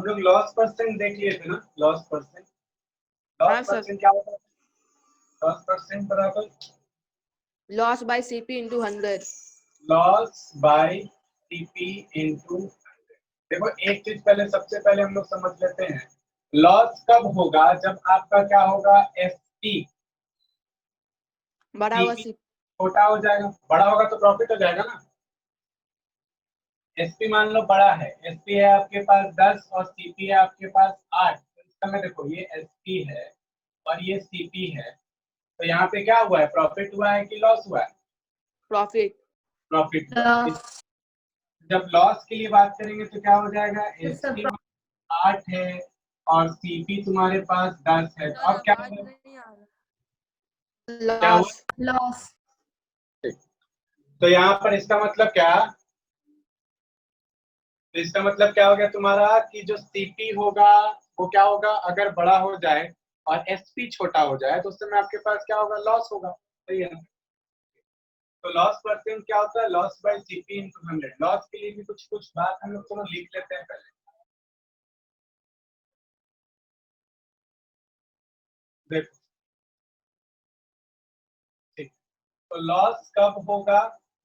हम लोग loss percent देख लिए थे ना, लॉस परसेंट। हाँ लॉस सर, परसेंट क्या होता है? लॉस परसेंट बराबर loss by CP into 100। Loss by CP into 100। देखो एक चीज पहले, सबसे पहले हम लोग समझ लेते हैं, लॉस कब होगा? जब आपका क्या होगा? एसपी बड़ा हुआ सीपी सीपी। छोटा हो जाएगा, बड़ा होगा तो प्रॉफिट हो जाएगा ना। एसपी मान लो बड़ा है, एसपी है आपके पास 10 और सीपी है आपके पास 8। तो इस समय देखो ये एसपी है और ये सीपी है, तो यहाँ पे क्या हुआ है? प्रॉफिट हुआ है कि लॉस हुआ है? प्रॉफिट। प्रॉफिट हुआ है। जब लॉस के लिए बात करेंगे तो क्या हो जाएगा? एसपी 8 है और सीपी तुम्हारे पास 10 है, तो अब क्या हुआ? क्या हुआ? लॉस। लॉस। तो यहाँ पर इसका मतलब क्या? तो इसका मतलब क्या हो गया तुम्हारा कि जो सीपी होगा वो क्या होगा? अगर बड़ा हो जाए और एसपी छोटा हो जाए तो उस समय आपके पास क्या होगा? लॉस होगा। सही है ना? तो लॉस परसेंट क्या होता है? Loss by CP into 100। Loss के लिए भी कुछ कुछ बात हम लोग चलो लिख लेते हैं पहले। देखो ठीक, तो लॉस कब होगा?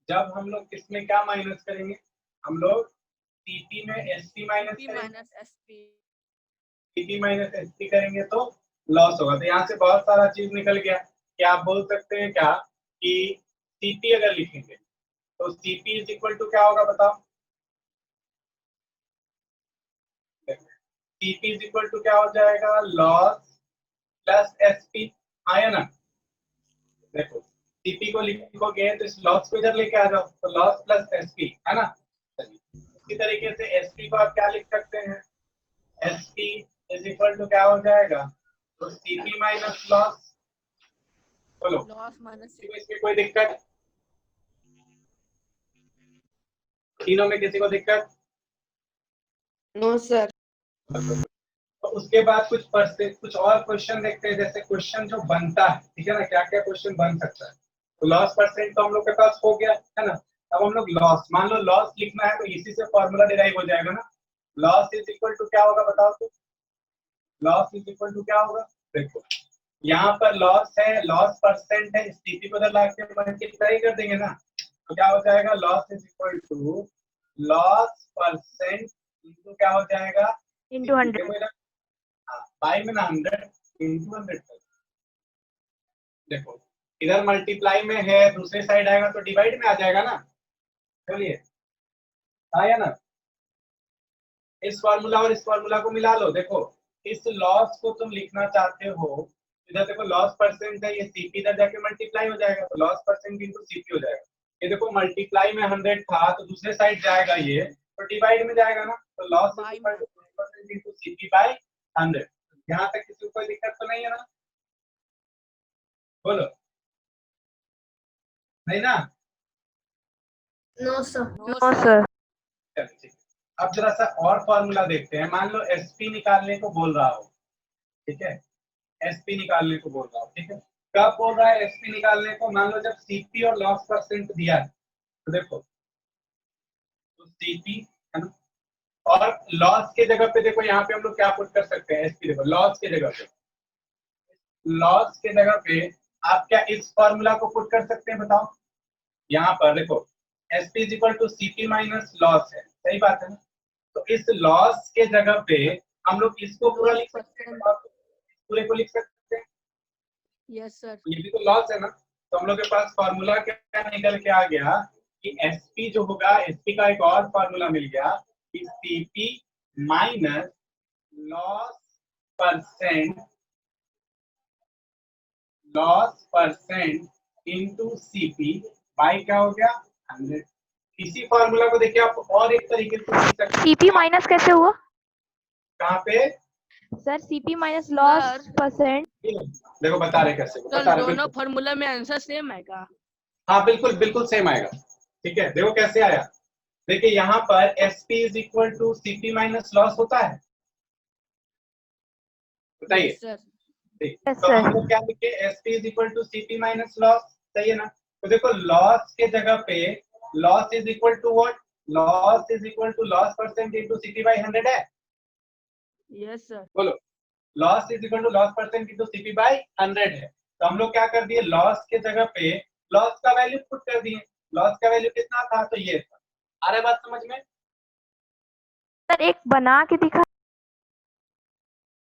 जब हम लोग किसमें क्या माइनस करेंगे? हम लोग सीपी में एसपी माइनस करेंगे, सीपी माइनस एसपी करेंगे तो लॉस होगा। तो यहाँ से बहुत सारा चीज निकल गया कि आप बोल सकते हैं क्या कि सीपी अगर लिखेंगे तो सीपी इज इक्वल टू क्या होगा बताओ? सीपी इज इक्वल टू क्या हो जाएगा? Loss plus SP. आया ना? देखो सीपी को लिखोगे तो इस लॉस को इधर लेके आ जाओ, तो लॉस प्लस एसपी है ना। चलिए इसी तरीके से एसपी को आप क्या लिख सकते हैं? एसपी इज इक्वल टू क्या हो जाएगा? तो सीपी माइनस लॉस। बोलो लॉस माइनस। इसमें कोई दिक्कत? तीनों में किसी को दिक्कत? No sir. तो उसके बाद कुछ और क्वेश्चन देखते हैं, जैसे क्वेश्चन जो बनता है, ठीक है ना, क्या क्या क्वेश्चन बन सकता है। तो लॉस परसेंट तो हम लोग के पास हो गया है ना। अब हम लोग लॉस, मान लो लॉस लिखना है तो इसी से फॉर्मूला डिराइव हो जाएगा ना। लॉस इज इक्वल टू क्या होगा बताओ? तो लॉस इज इक्वल टू क्या होगा? देखो यहाँ पर लॉस है, लॉस परसेंट है, स्थिति को ला के मल्टीप्लाई कर देंगे ना, तो क्या हो जाएगा? Loss is equal to loss percent into क्या हो जाएगा? इंटू 100। बाई में ना 100 इंटू 100। देखो इधर मल्टीप्लाई में है, दूसरे साइड आएगा तो डिवाइड में आ जाएगा ना। चलिए आया ना? इस फार्मूला और इस फार्मूला को मिला लो। देखो इस लॉस को तुम लिखना चाहते हो, इधर देखो लॉस परसेंट है, ये सीपी इधर जाके मल्टीप्लाई हो जाएगा तो लॉस परसेंट इंटू सीपी हो जाएगा। ये देखो मल्टीप्लाई में 100 था तो दूसरे साइड जाएगा ये तो डिवाइड में जाएगा ना, तो loss percent into CP by 100। यहाँ तक किसी को कोई दिक्कत तो नहीं है ना? बोलो नहीं ना? No sir. No sir. चलिए ठीक है। अब जरा सा और फॉर्मूला देखते हैं। मान लो एसपी निकालने को बोल रहा हो, ठीक है, एसपी निकालने को बोल रहा हो, ठीक है। कब बोल रहा है एसपी निकालने को? मान लो जब सीपी और लॉस परसेंट दिया है तो देखो, तो सीपी है ना, और लॉस के जगह पे देखो यहाँ पे हम लोग क्या पुट कर सकते हैं? एसपी देखो लॉस के जगह पे, लॉस के जगह पे आप क्या इस फॉर्मूला को पुट कर सकते हैं बताओ? यहाँ पर देखो SP is equal to CP minus loss है, सही बात है ना। तो इस लॉस के जगह पे हम लोग इसको पूरा लिख सकते हैं, पूरे को लिख सकते हैं। Yes sir. ये भी तो लॉस है ना। तो हम लोग के पास फॉर्मूला क्या निकल के आ गया कि एसपी जो होगा, एसपी का एक और फॉर्मूला मिल गया कि CP minus loss percent, loss percent into CP by क्या हो गया? 100। इसी फॉर्मूला को देखिए आप और एक तरीके से लिख सकते हैं। सीपी माइनस कैसे हुआ कहाँ पे sir? CP minus loss percent. देखो बता रहे कैसे, बता रहे दोनों बिल्कुल। फॉर्मूला में आंसर सेम आएगा। हाँ बिल्कुल बिल्कुल सेम आएगा। ठीक है देखो कैसे आया। देखिए यहाँ पर SP is equal to CP minus loss होता है, बताइए। Yes sir. ठीक, यस तो हम सर। लोग क्या लिखे? SP is equal to CP minus loss, सही है ना। तो देखो लॉस के जगह पे loss is equal to what? Loss is equal to loss percent into CP by 100 है। Yes sir. बोलो, loss is equal to loss percent into CP by 100 है। तो हम लोग क्या कर दिए, लॉस के जगह पे लॉस का वैल्यू पुट कर दिए। लॉस का वैल्यू कितना था, तो ये था। आ रहा है बात समझ में? सर एक बना के दिखा।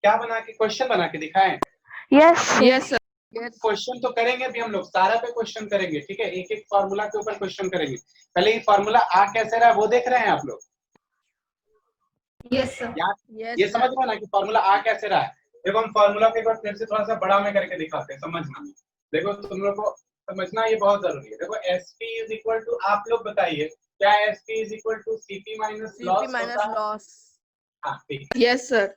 क्या बना के, क्वेश्चन बना के दिखाएं? Yes yes sir. Yes. Question तो करेंगे अभी हम लोग, सारा पे क्वेश्चन करेंगे, ठीक है? एक एक फार्मूला के ऊपर क्वेश्चन करेंगे। पहले ये फार्मूला आ कैसे रहा है वो देख रहे हैं आप लोग? Yes sir. ये समझ में ना कि फार्मूला आ कैसे रहा है? देखो हम फार्मूला के एक बार फिर से थोड़ा सा बड़ा में करके दिखाते हैं, समझना। देखो तुम लोग को समझना ये बहुत जरूरी है। देखो एसपी इज इक्वल टू, आप लोग बताइए क्या SP is equal to CP minus CP loss minus होता है? लॉस। हाँ ठीक यस सर।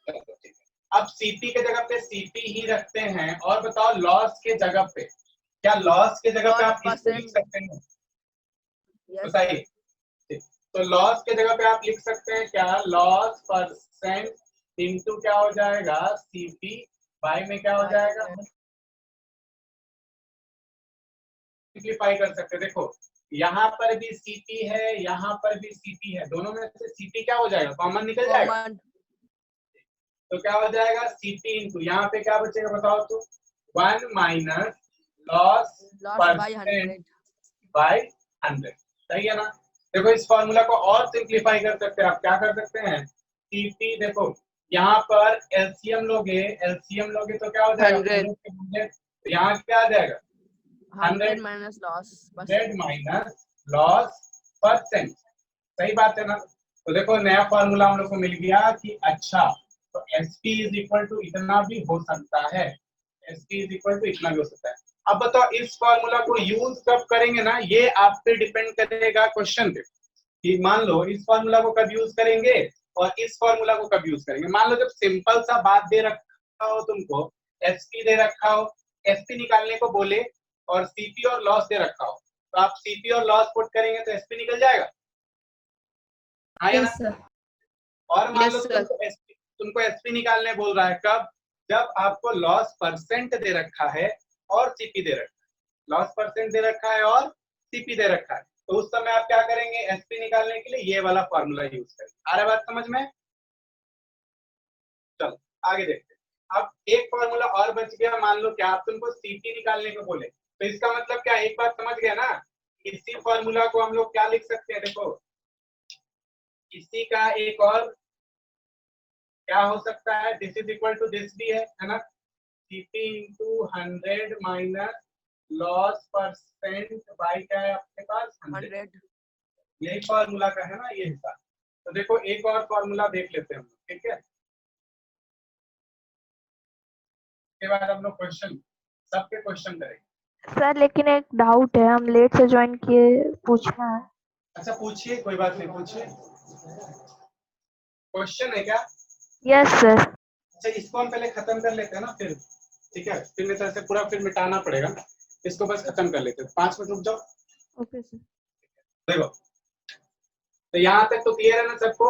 है, ठीक है। अब सीपी के जगह पे सीपी ही रखते हैं, और बताओ लॉस के जगह पे, क्या लॉस के जगह पे आप इसको लिख सकते हैं? यस बताइए। सर। ठीक। तो लॉस के जगह पे आप लिख सकते हैं क्या, लॉस परसेंट इंटू क्या हो जाएगा, सीपी बाई में क्या हो जाएगा, सिंप्लीफाई कर सकते हैं। देखो यहाँ पर भी सीपी है, यहाँ पर भी सीपी है, दोनों में से सीपी क्या हो जाएगा, कॉमन निकल जाएगा। कॉमन। तो क्या हो जाएगा, सीपी इंटू यहाँ पे क्या बचेगा बताओ तो, 1 minus loss loss by percent 100। By 100। सही है ना? देखो इस फॉर्मूला को और सिंप्लीफाई कर सकते हैं। आप क्या कर सकते हैं, सीपी, देखो यहाँ पर एलसीएम लोगे तो क्या हो जाएगा, 100। 100 तो यहाँ क्या आ जाएगा, 100 minus loss 100 minus loss percent. सही बात है ना? तो देखो नया फॉर्मूला हम लोग को मिल गया कि अच्छा, तो एसपी इज इक्वल टू इतना भी हो सकता है, एसपी इज इक्वल टू इतना भी हो सकता है। अब बताओ इस फॉर्मूला को यूज कब करेंगे ना, ये आप पे डिपेंड करेगा क्वेश्चन पे, कि मान लो इस फॉर्मूला को कब यूज करेंगे और इस फॉर्मूला को कब यूज करेंगे। मान लो जब सिंपल सा बात दे रखा हो तुमको, एसपी दे रखा हो, एसपी निकालने को बोले और सीपी और लॉस दे रखा हो, तो आप सीपी और लॉस पुट करेंगे तो एसपी निकल जाएगा। हाँ या ना? सर। और मान लो Yes, sir. तुमको एसपी निकालने बोल रहा है कब, जब आपको लॉस परसेंट दे रखा है और सीपी दे रखा है, लॉस परसेंट दे रखा है और सीपी दे रखा है, तो उस समय आप क्या करेंगे, एसपी निकालने के लिए ये वाला फॉर्मूला यूज करेंगे। आ रहा है बात समझ में? चलो आगे देखते हैं। अब एक फॉर्मूला और बच गया, मान लो क्या आप तुमको सीपी निकालने को बोले, तो इसका मतलब क्या, एक बात समझ गया ना, इसी फॉर्मूला को हम लोग क्या लिख सकते हैं, देखो इसी का एक और क्या हो सकता है, this is equal to this भी है ना, CP into 100 minus loss percent by क्या है आपके पास, 100। 100। यही फॉर्मूला का है ना ये हिस्सा। तो देखो एक और फॉर्मूला देख लेते हैं हम लोग, ठीक है? उसके बाद हम लोग क्वेश्चन, सबके क्वेश्चन करेंगे। सर लेकिन एक डाउट है, हम लेट से ज्वाइन किए, पूछना है। अच्छा पूछिए, कोई बात नहीं, पूछिए। क्वेश्चन है क्या? Yes sir. अच्छा इसको हम पहले खत्म कर लेते हैं ना फिर, ठीक है? फिर मेरे तरह से पूरा फिर मिटाना पड़ेगा, इसको बस खत्म कर लेते हैं। 5 मिनट रुक जाओ। Okay sir. देखो तो यहाँ तक तो क्लियर है ना सबको?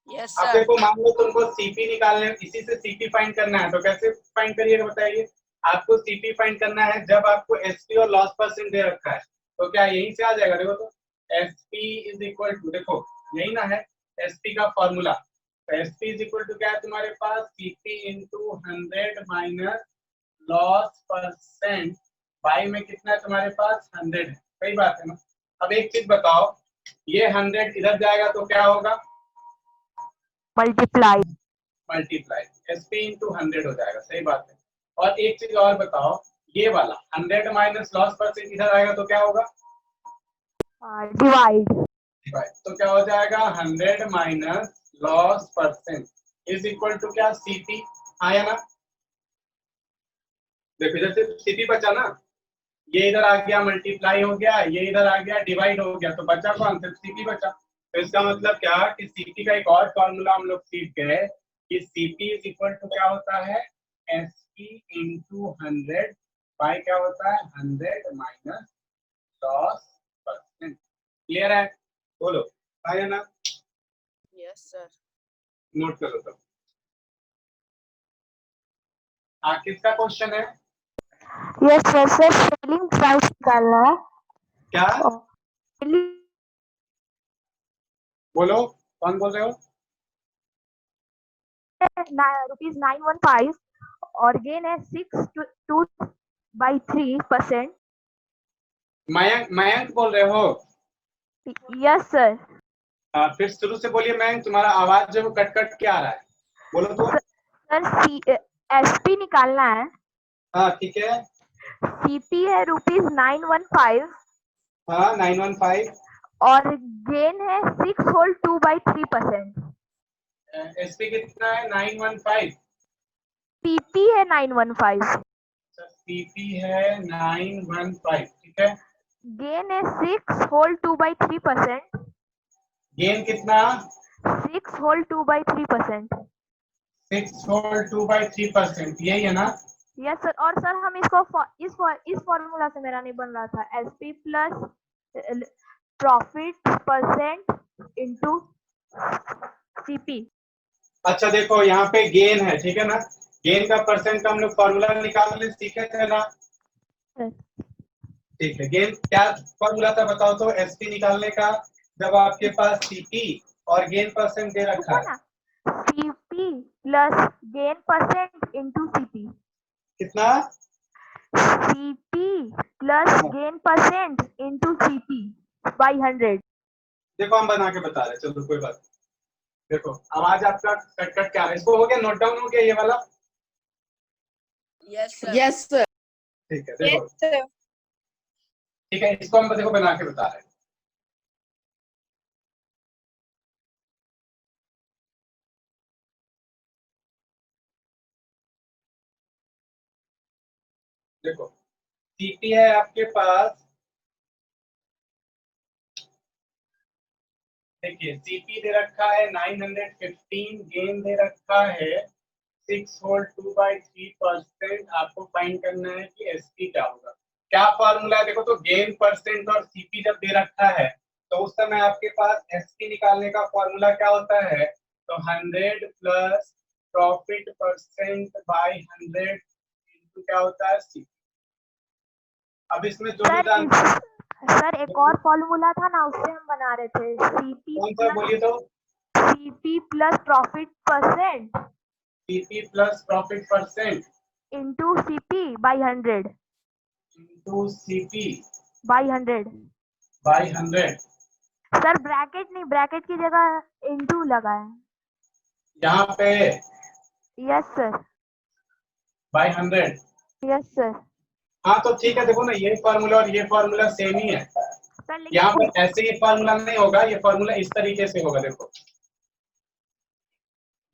Yes, अब sir. देखो मान लो तुमको सीपी निकालने, इसी से सीपी फाइंड करना है, तो कैसे फाइंड करिएगा बताइए? आपको सीपी फाइंड करना है जब आपको एसपी और लॉस परसेंट दे रखा है, तो क्या यहीं से आ जाएगा? देखो तो एसपी इज इक्वल टू, देखो यही ना है एसपी का फॉर्मूला, तो एसपी इज इक्वल टू क्या है तुम्हारे पास, CP into 100 minus loss percent by में कितना है तुम्हारे पास, 100 है। सही बात है ना? अब एक चीज बताओ, ये 100 इधर जाएगा तो क्या होगा, मल्टीप्लाई। मल्टीप्लाई, एसपी इंटू 100 हो जाएगा। सही बात है। और एक चीज और बताओ, ये वाला 100 माइनस लॉस परसेंट इधर आएगा तो क्या होगा, डिवाइड। तो क्या हो जाएगा, 100 minus loss percent is equal to क्या, सीपी। आया ना? देखो इधर से सीपी बचा ना, ये इधर आ गया मल्टीप्लाई हो गया, ये इधर आ गया डिवाइड हो गया, तो बचा कौन, सिर्फ सीपी बचा। तो इसका मतलब क्या कि सीपी का एक और फॉर्मूला हम लोग सीख गए कि सीपी इज इक्वल टू क्या होता है, एसपी इंटू 100 बाई क्या होता है, 100 माइनस लॉस परसेंट। क्लियर है? बोलो आया ना? Yes, sir. नोट करो तब। हाँ किसका क्वेश्चन है? Yes sir. Sir selling price निकालना है। क्या और selling बोलो, कौन बोल रहे हो? ₹915 और गेन है 6.2/3%। मयंक बोल रहे हो? Yes sir. फिर शुरू से बोलिए मयंक, तुम्हारा आवाज जो कट कट के आ रहा है, बोलो तो। सर एसपी निकालना है। हाँ ठीक है। सीपी है ₹915 हाँ 915। और गेन है 6.2/3%। एसपी कितना है? 915। पीपी है 915। सीपी है 915, ठीक है। गेन है 6.2/3%। गेन कितना? 6.2/3%। 6.2/3%, यही है ना? Yes sir. और सर हम इसको इस फॉर्मूला से मेरा नहीं बन रहा था, SP plus profit percent into CP. अच्छा देखो यहाँ पे गेन है, ठीक है ना? गेन का परसेंट का हम लोग फॉर्मूला निकालने सीखे थे ना? ठीक है। गेन क्या फॉर्मूला था बताओ तो, एसपी निकालने का, जब आपके पास सीपी और गेन परसेंट दे रखा है। CP plus gain percent into CP. कितना? CP plus gain percent into CP by 100। देखो हम बना के बता रहे, चलो कोई बात नहीं। देखो आवाज आपका कट कट के आ रहा है, इसको हो गया, नोट डाउन हो गया ये वाला? Yes, sir. Yes, sir. ठीक है देखो, ठीक है, इसको हम देखो बना के बता रहे हैं। देखो सीपी है आपके पास, देखिए सीपी दे रखा है 915, गेन दे रखा है 6.2/3%। आपको फाइंड करना है कि एसपी क्या होगा। क्या फॉर्मूला है देखो तो, गेन परसेंट और सीपी जब दे रखा है तो उस समय आपके पास एसपी निकालने का फॉर्मूला क्या होता है? तो 100 plus profit percent by 100 into क्या होता है? सीपी। अब इसमें जो भी सर एक और फॉर्मूला था ना, उससे हम बना रहे थे, सीपी कौन सा बोलिए तो? CP plus profit percent CP plus profit percent into CP by 100 into CP by 100। By 100। Sir bracket नहीं, ब्रैकेट की जगह इंटू लगा है। यहाँ पे yes sir. By 100। Yes sir. हाँ तो ठीक है, देखो ना ये फार्मूला और ये फार्मूला सेम ही है। सर यहाँ लेकिन पर ऐसे ही फार्मूला नहीं होगा, ये फार्मूला इस तरीके से होगा। देखो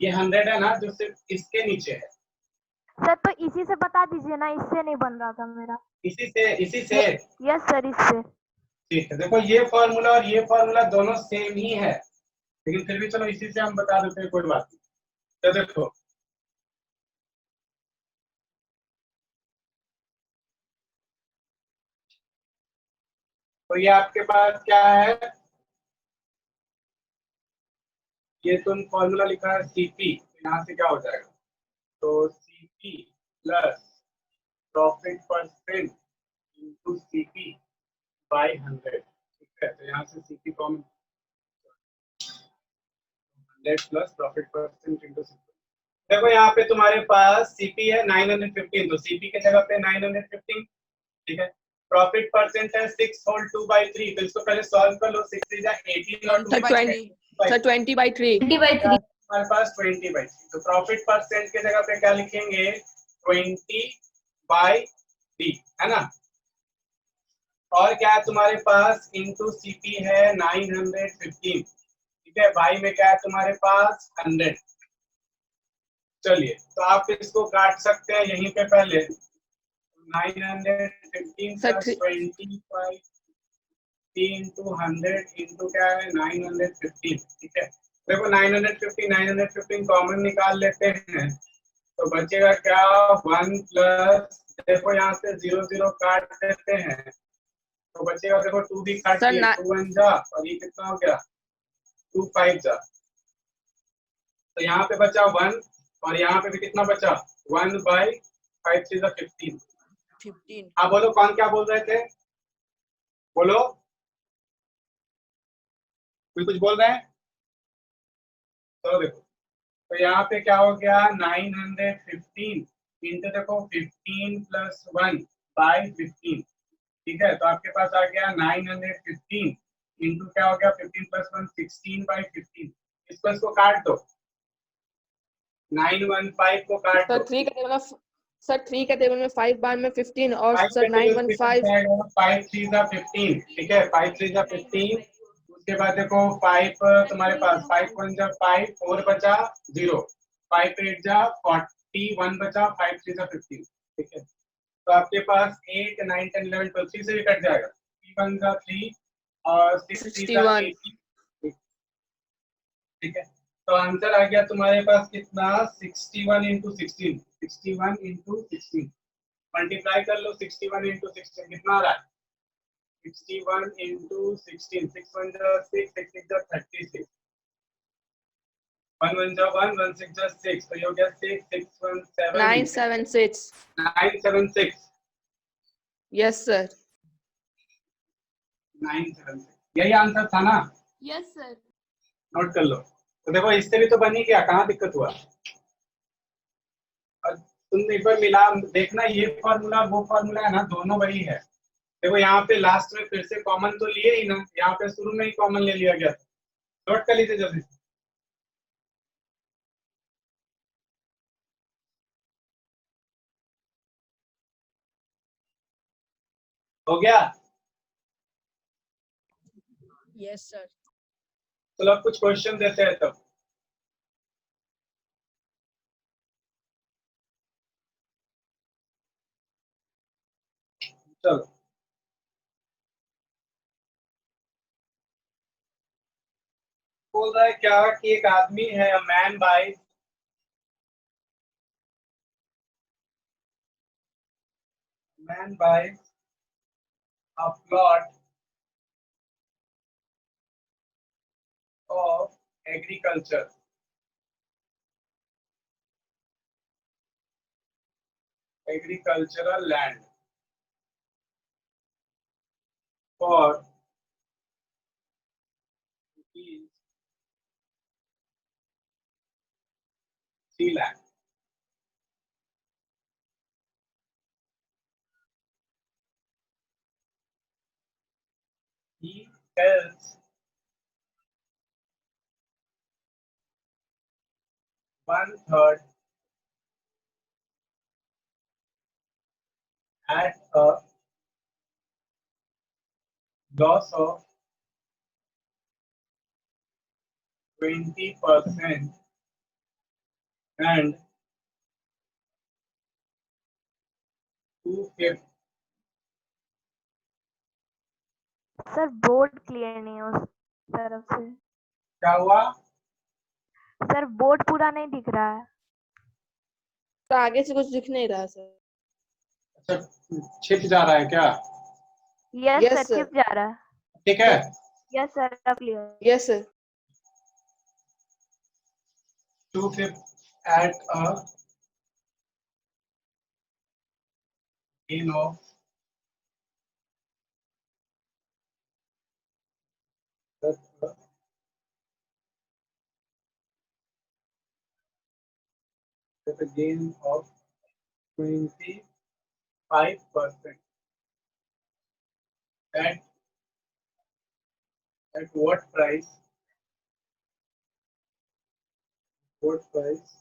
ये 100 है ना, जो सिर्फ इसके नीचे है। सर तो इसी से बता दीजिए ना, इससे नहीं बन रहा था मेरा। इसी से यस सर, इससे। ठीक है। देखो ये फार्मूला और ये फार्मूला दोनों सेम ही है, लेकिन फिर भी चलो इसी से हम बता देते हैं, कोई बात नहीं। तो देखो तो ये आपके पास क्या है, ये तुम फॉर्मूला लिखा है सीपी, यहाँ से क्या हो जाएगा? तो CP plus profit percent into CP by 100, ठीक है। तो यहाँ से CP common, 100 plus profit percent into CP. देखो यहाँ पे तुम्हारे पास सीपी है 915, तो सीपी के जगह पे 915, ठीक है। प्रॉफिट परसेंट है 6/2/3, तो इसको पहले सॉल्व कर लो। 6 is 18 और 2 Sir, 20/3. हमारे पास 20/3, तो प्रॉफिट परसेंट के जगह पे क्या लिखेंगे? 20/3, है ना? और क्या है तुम्हारे पास? इंटू सीपी है 915, ठीक है। बाई में क्या है तुम्हारे पास? 100। चलिए तो आप इसको काट सकते हैं यहीं पे पहले। 915 Sir, प्लस 25 इंटू 100 इंटू क्या है? 915, ठीक है। देखो 915 कॉमन निकाल लेते हैं, तो बचेगा क्या? 1 प्लस, देखो यहाँ से 0 0 काट देते हैं, तो बचेगा देखो 2 भी काट Sir, दिए, 2 1 जा, और ये कितना हो गया? 2 5 जा। तो यहाँ पे बचा 1, और यहाँ पे भी कितना बचा? 1/5 3 15। 15. हाँ बोलो, कौन क्या बोल रहे थे? बोलो, कोई कुछ बोल रहे हैं? चलो देखो तो यहाँ पे क्या हो गया 915 इंटू देखो 15 प्लस 1 बाई 15, ठीक है। तो आपके पास आ गया 915 इंटू क्या हो गया 15 प्लस 1 16 बाई 15। इसको काट दो, 915 को काट सर दो। 3 का टेबल में सर 3 का टेबल में 5 बार में 15 और 5 सर 915 5 3 जा 15, ठीक है। 5 3 जा 15, उसके बाद देखो 5 तुम्हारे पास 5 1 जा 5, 4 बचा 0, 5 8 जा 41 बचा, 5 3 जा 15, ठीक है। तो आपके पास 8 9 10 11 12 3 से भी कट जाएगा, 3 1 जा 3 और 6 3 जा 61 18, ठीक है। तो आंसर आ गया तुम्हारे पास कितना 61 इंटू 16, 61 इंटू 16 मल्टीप्लाई कर लो, 61 इंटू 16 कितना आ रहा है 61 इंटू 16, 6 1 जा 6, 6 6 जा 36, 1 1 जा 1, 1 6 जा 6, तो ये हो गया 6 6 1 7 976 976, यस सर 976, यही आंसर था ना। Yes sir. नोट कर लो। तो देखो इससे भी तो बन ही गया, कहाँ दिक्कत हुआ। और तुम एक बार मिला देखना, ये फॉर्मूला वो फॉर्मूला है ना, दोनों वही है। देखो यहाँ पे लास्ट में फिर से कॉमन तो लिए ही ना, यहाँ पे शुरू में ही कॉमन ले लिया गया। नोट कर लीजिए जल्दी से। हो गया। Yes sir. चलो अब कुछ क्वेश्चन देते हैं तब। चलो बोल रहा है क्या कि एक आदमी है, man buy a plot of agricultural land for rupees 3 lakh. He sells 1/3 at a loss of 20% and 2/5 sir board clear नहीं है उस तरफ से। क्या हुआ। सर बोर्ड पूरा नहीं दिख रहा है। तो आगे से कुछ दिख नहीं रहा सर। अच्छा छिप जा रहा है क्या। Yes Yes, sir, sir. छिप जा रहा है। ठीक है। Yes sir, clear. Yes sir 2/5 at a gain of 25%. At what price? What price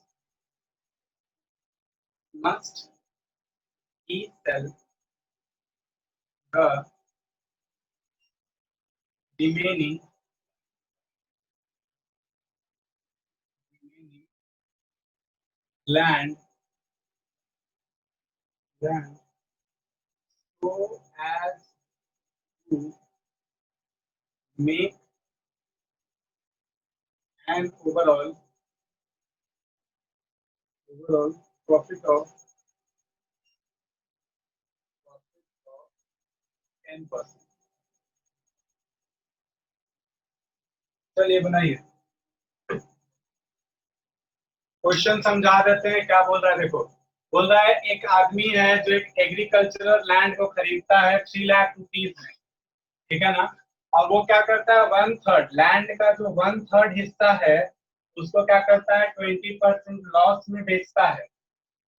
must he sell the remaining land so as to make an overall profit of 10%. चलिए बनाइए, question समझा देते हैं। क्या बोल रहा है देखो, बोल रहा है एक आदमी है जो एक एग्रीकल्चरल लैंड को खरीदता है 3 लाख रुपीज में, ठीक है ना। और वो क्या करता है 1/3 लैंड का जो 1/3 हिस्सा है उसको क्या करता है 20% लॉस में बेचता है,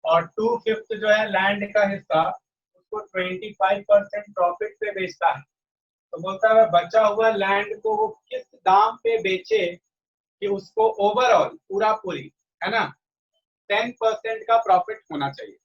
और 2/5 जो है लैंड का हिस्सा उसको 25% प्रॉफिट पे बेचता है। तो बोलता है बचा हुआ लैंड को वो किस दाम पे बेचे कि उसको ओवरऑल पूरा पूरी है ना 10% का प्रॉफिट होना चाहिए।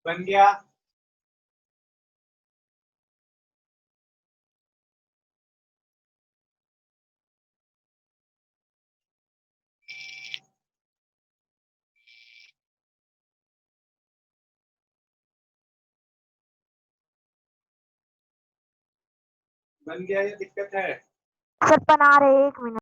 बन गया। बन गया, ये दिक्कत है। सर बना रहे, 1 मिनट।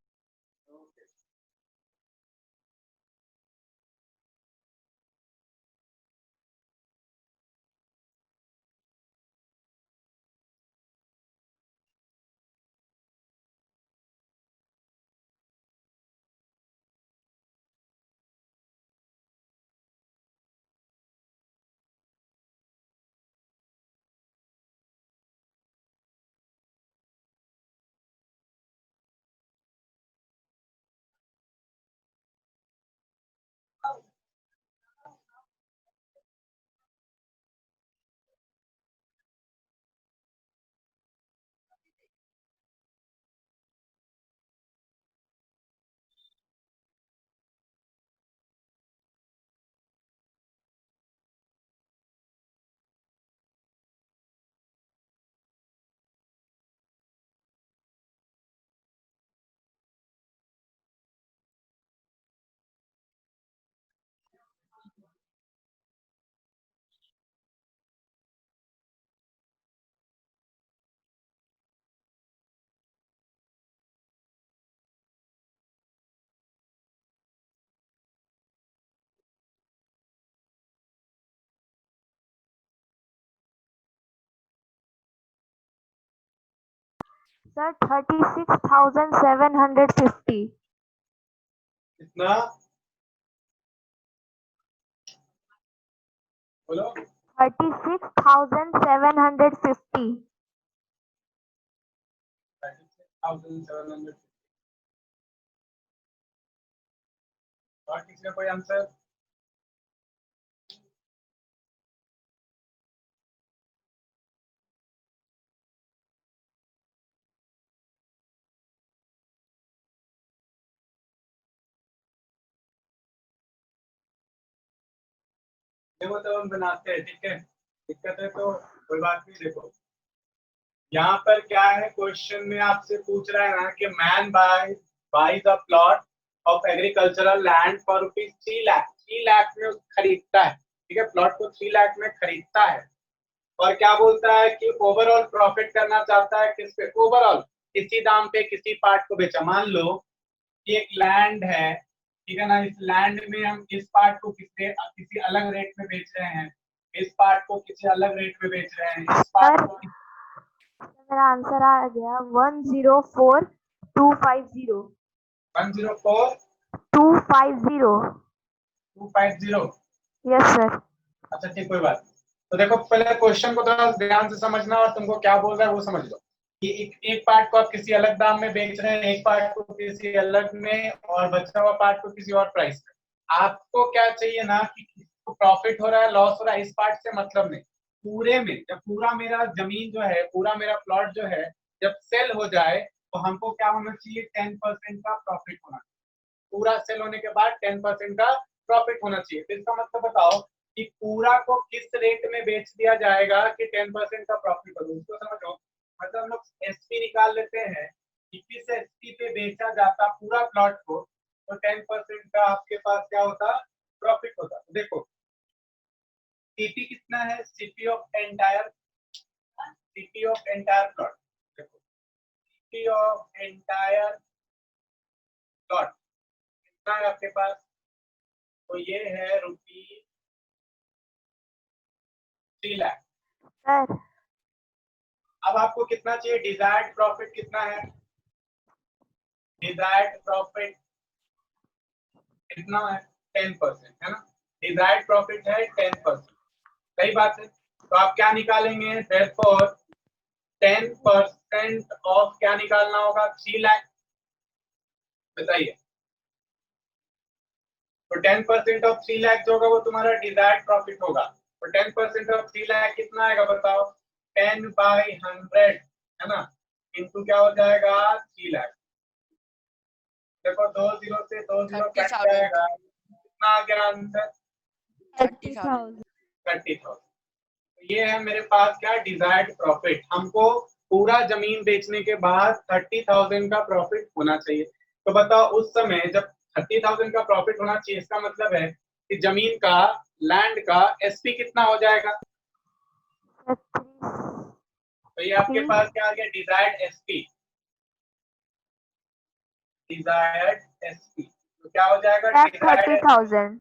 सर 36,750। कितना बोलो? 36,750। 36,700। और किसी का कोई आंसर? देखो तो हम बनाते हैं, ठीक है, दिक्कत है तो कोई बात नहीं। देखो यहाँ पर क्या है, क्वेश्चन में आपसे पूछ रहा है ना कि man buys a plot of agricultural land for rupees 3 lakh. 3 lakh में खरीदता है, ठीक है, प्लॉट को 3 लाख में खरीदता है। और क्या बोलता है कि ओवरऑल प्रॉफिट करना चाहता है, किस पे? ओवरऑल किसी दाम पे किसी पार्ट को बेचा। मान लो कि एक लैंड है, ठीक है ना, इस लैंड में हम इस पार्ट को किसी अलग रेट में बेच रहे हैं, इस पार्ट को किसी अलग रेट में बेच रहे हैं, इस पार्ट को मेरा आंसर आ गया 104250 104 250 250। Yes sir. अच्छा ठीक, कोई बात नहीं। तो देखो पहले क्वेश्चन को थोड़ा ध्यान से समझना और तुमको क्या बोल रहा है वो समझ लो कि एक पार्ट को आप किसी अलग दाम में बेच रहे हैं, एक पार्ट को किसी अलग में, और बचा हुआ पार्ट को किसी और प्राइस में। आपको क्या चाहिए ना कि किसको प्रॉफिट हो रहा है, लॉस हो रहा है, इस पार्ट से मतलब नहीं। पूरे में जब पूरा मेरा जमीन जो है, पूरा मेरा प्लॉट जो है जब सेल हो जाए तो हमको क्या होना चाहिए? 10% का प्रॉफिट होना चाहिए। पूरा सेल होने के बाद 10% का प्रॉफिट होना चाहिए। तो इसका मतलब बताओ कि पूरा को किस रेट में बेच दिया जाएगा कि 10% का प्रॉफिट हो, उसको समझो। मतलब हम लोग एसपी निकाल लेते हैं कि किस एसपी पे बेचा जाता पूरा प्लॉट को, तो 10% का आपके पास क्या होता? प्रॉफिट होता। तो देखो सीपी कितना है? सीपी ऑफ एंटायर प्लॉट, देखो सीपी ऑफ एंटायर प्लॉट कितना है आपके पास? तो ये है रुपीज 3 लाख। सर अब आपको कितना चाहिए? डिजायर्ड प्रॉफिट कितना है? डिजायर्ड प्रॉफिट कितना है? 10%, है ना। डिजायर्ड प्रॉफिट है 10%, सही बात है। तो आप क्या निकालेंगे? therefore 10% ऑफ क्या निकालना होगा? 3 लाख। बताइए, तो 10% ऑफ 3 लाख जो होगा वो तुम्हारा डिजायर्ड प्रॉफिट होगा। तो 10% ऑफ 3 लाख कितना आएगा बताओ? 10/100, है ना, इंटू क्या हो जाएगा? 3 लाख। देखो 2 0 से 2 0 कट 30,000 जाएगा, कितना आ गया आंसर? 30,000 30,000। ये है मेरे पास क्या? Desired profit. हमको पूरा जमीन बेचने के बाद 30,000 का प्रॉफिट होना चाहिए। तो बताओ उस समय जब 30,000 का प्रॉफिट होना चाहिए, इसका मतलब है कि जमीन का, लैंड का एसपी कितना हो जाएगा? तो ये आपके पास क्या आ गया? Desired SP. डिजायर्ड एसपी तो क्या हो जाएगा? डिजायर्ड 30,000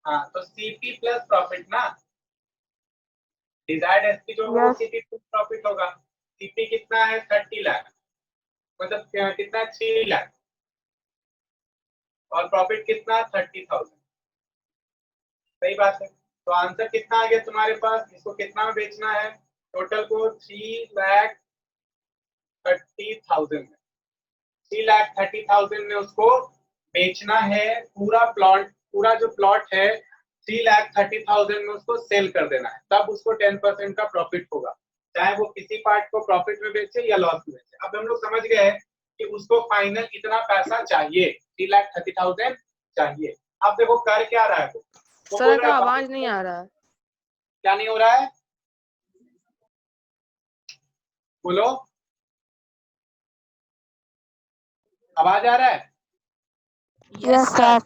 हाँ, तो सीपी प्लस प्रॉफिट ना। डिजायर्ड एसपी जो होगा वो यस सीपी प्लस प्रॉफिट होगा। सीपी कितना है? 30 लाख, मतलब कितना? 3 लाख। और प्रॉफिट कितना? 30,000। सही बात है। तो आंसर कितना आ गया तुम्हारे पास? इसको कितना में बेचना है? टोटल को 3,30,000 में, 3,30,000 में उसको बेचना है। पूरा प्लॉट, पूरा जो प्लॉट है 3,30,000 में उसको सेल कर देना है, तब उसको 10% का प्रॉफिट होगा, चाहे वो किसी पार्ट को प्रॉफिट में बेचे या लॉस में बेचे। अब हम लोग समझ गए कि उसको फाइनल इतना पैसा चाहिए, 3,30,000 चाहिए। अब देखो कर क्या रहा है वो बोल सर रहा का है आवाज नहीं आ रहा है। क्या नहीं हो रहा है? बोलो, आवाज आ रहा है? यस सर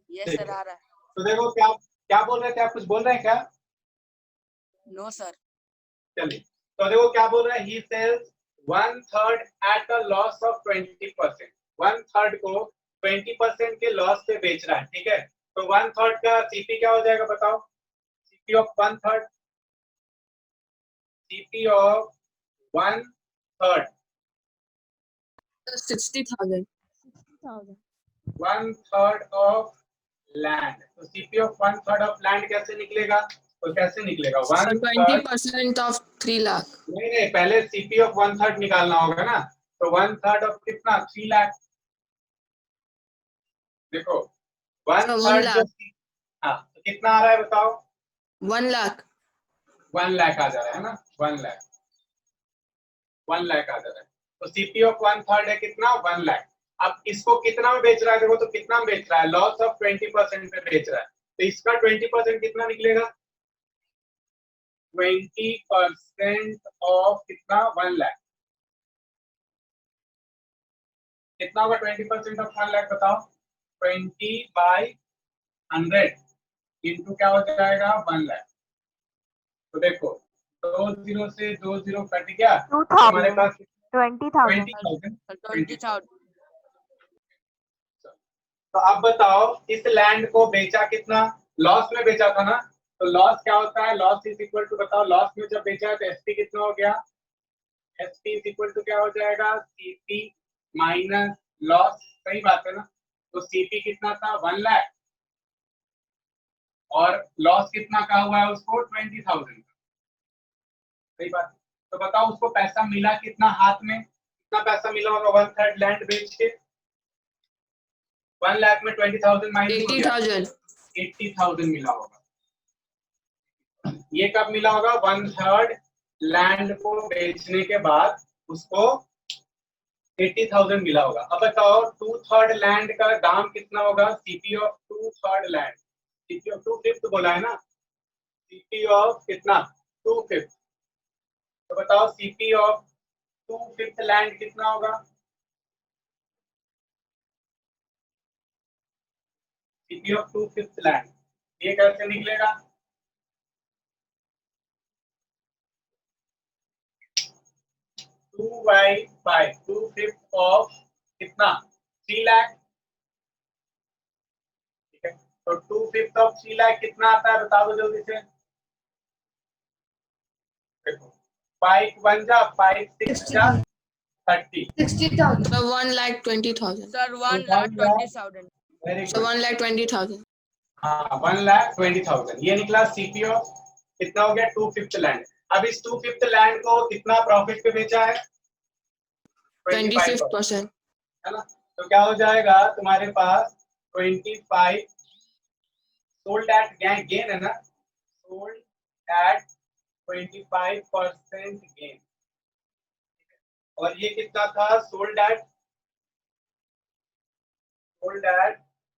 यस ठीक सर है। आ रहा है। तो देखो क्या क्या बोल रहे थे आप? कुछ बोल रहे हैं क्या? नो सर चलिए, तो देखो क्या बोल रहा है। He sells 1/3 at a loss of 20%। 1/3 को 20% के लॉस पे बेच रहा है, ठीक है। तो 1/3 का सीपी क्या हो जाएगा बताओ? CP of 1/3, CP of 1/3, 60,000। 1/3 of land. तो सीपी ऑफ 1/3 ऑफ लैंड कैसे निकलेगा? तो कैसे निकलेगा? Sir 1/3, 20% of 3 lakh. नहीं नहीं, पहले सीपी ऑफ 1/3 निकालना होगा ना। तो 1/3 ऑफ कितना? 3 लाख। देखो वन So, 1 थर्ड जो, lakh. हाँ तो कितना आ रहा है बताओ? 1 lakh. 1 लाख आ जा रहा है ना, 1 लाख, 1 लाख आ जा रहा है। तो सीपी ऑफ वन थर्ड है कितना? 1 लाख। अब इसको कितना में बेच रहा है? देखो तो कितना में बेच रहा है, लॉस ऑफ 20% में बेच रहा है, तो इसका 20% कितना निकलेगा? 20% ऑफ कितना? 1 लाख। कितना होगा 20% ऑफ 1 लाख बताओ? 20/100 इंटू क्या हो जाएगा? 1 लाख। तो देखो 2 जीरो से 2 जीरो कट गया, तो हमारे 2000 पास 20,000 20,000। 20,000 तो अब बताओ इस लैंड को बेचा कितना? लॉस में बेचा था ना, तो लॉस क्या होता है? लॉस इज इक्वल टू, बताओ लॉस में जब बेचा है तो एसपी कितना हो गया? एसपी इज इक्वल टू क्या हो जाएगा? CP minus loss. सही बात है ना? तो सीपी कितना था? 1 लाख, और लॉस कितना का हुआ है उसको? 20,000। सही बात। तो बताओ उसको पैसा मिला कितना हाथ में? कितना पैसा मिला होगा वन थर्ड लैंड बेच के? 1 लाख में 20,000 माइनस हो गया, 80,000. 80,000 मिला होगा। ये कब मिला होगा? वन थर्ड लैंड को बेचने के बाद उसको 80,000 मिला होगा। अब बताओ टू थर्ड लैंड का दाम कितना होगा? CP of two third land, CP of 2/5 बोला है ना, सीपी ऑफ कितना? 2/5। तो बताओ सीपी ऑफ 2/5 लैंड कितना होगा? सीपी ऑफ 2/5 लैंड ये कैसे निकलेगा? टू बाई 2/5 ऑफ कितना? 3 लाख। ठीक है, तो 2/5 ऑफ 3 लाख कितना आता है? बता दो जल्दी से। देखो 5 1 जा 5 6 जा 30। 60,000. So 1,20,000. sir, 1,20,000 very So good. 1,20,000. हाँ 1,20,000 ये निकला सीपी ऑफ कितना हो गया? 2/5 लैंड। अब इस 2/5 लैंड को कितना प्रॉफिट पे बेचा है? 25%, 25%. है ना? तो क्या हो जाएगा तुम्हारे पास? 25 सोल्ड एट गेन है ना, सोल्ड एट 25% गेन। और ये कितना था? सोल्ड एट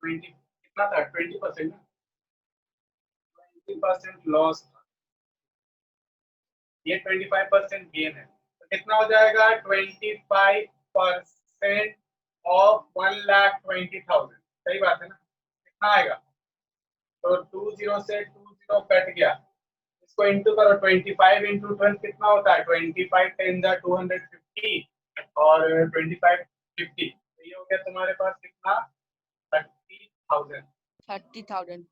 20 कितना था? 20% ना, 20% लॉस था, ये 25% गेन है। तो कितना हो जाएगा? 25% ऑफ 1,20,000। सही बात है ना? कितना आएगा? तो 2 जीरो से 2 जीरो कट गया, इसको इंटू करो, 25 इंटू 12 कितना होता है? 25 10 जा 250 और 25 50, तो ये हो गया तुम्हारे पास कितना? 30,000। 30,000